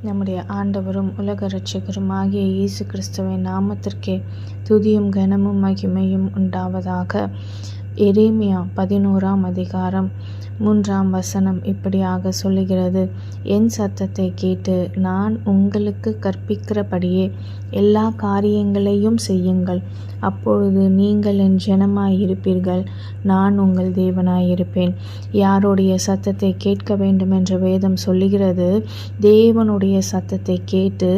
நம்முடைய ஆண்டவரும் உலக இரட்சகரும் ஆகிய இயேசு கிறிஸ்துவின் நாமத்திற்கே துதியும் கனமும் மகிமையும் உண்டாவதாக. எரேமியா 11ஆம் அதிகாரம் 3ஆம் வசனம் இப்படியாக சொல்லுகிறது: என் சத்தத்தை கேட்டு நான் உங்களுக்கு கற்பிக்கிறபடியே எல்லா காரியங்களையும் செய்யுங்கள். அப்பொழுது நீங்கள் என் ஜனமாயிருப்பீர்கள், நான் உங்கள் தேவனாயிருப்பேன். யாருடைய சத்தத்தை கேட்க வேண்டும் என்ற வேதம் சொல்லுகிறது? தேவனுடைய சத்தத்தை கேட்டு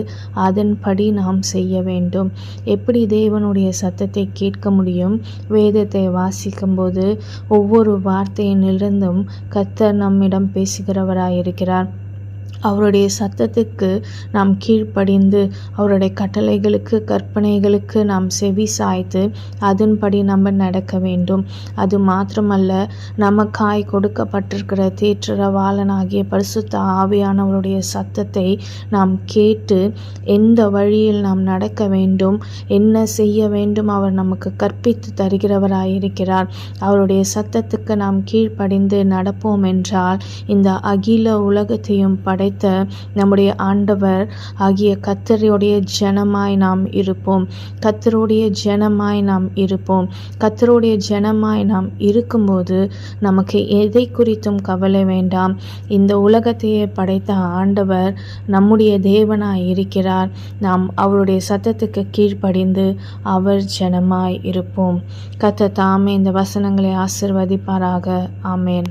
அதன்படி நாம் செய்ய வேண்டும். எப்படி தேவனுடைய சத்தத்தை கேட்க முடியும்? வேதத்தை வாசிக்கும்போது ஒவ்வொரு வார்த்தையினிலிருந்தும் கர்த்தர் நம்மிடம் பேசுகிறவராயிருக்கிறார். அவருடைய சத்தத்துக்கு நாம் கீழ்ப்படிந்து அவருடைய கட்டளைகளுக்கு கற்பனைகளுக்கு நாம் செவி சாய்த்து அதன்படி நம்ம நடக்க வேண்டும். அது மாத்திரமல்ல, நமக்காய் கொடுக்கப்பட்டிருக்கிற தேற்றரவாளனாகிய பரிசுத்த ஆவியானவருடைய சத்தத்தை நாம் கேட்டு எந்த வழியில் நாம் நடக்க வேண்டும், என்ன செய்ய வேண்டும், அவர் நமக்கு கற்பித்து தருகிறவராயிருக்கிறார். அவருடைய சத்தத்துக்கு நாம் கீழ்ப்படிந்து நடப்போம் என்றால் இந்த அகில உலகத்தையும் படைத்த நம்முடைய ஆண்டவர் ஆகிய கர்த்தருடைய ஜனமாய் நாம் இருப்போம். கர்த்தருடைய ஜனமாய் நாம் இருப்போம். கர்த்தருடைய ஜனமாய் நாம் இருக்கும்போது நமக்கு எதை குறித்தும் கவலை வேண்டாம். இந்த உலகத்தையே படைத்த ஆண்டவர் நம்முடைய தேவனாய் இருக்கிறார். நாம் அவருடைய சத்தத்துக்கு கீழ்ப்படிந்து அவர் ஜனமாய் இருப்போம். கர்த்தர் தாமே இந்த வசனங்களை ஆசீர்வதிப்பாராக. ஆமேன்.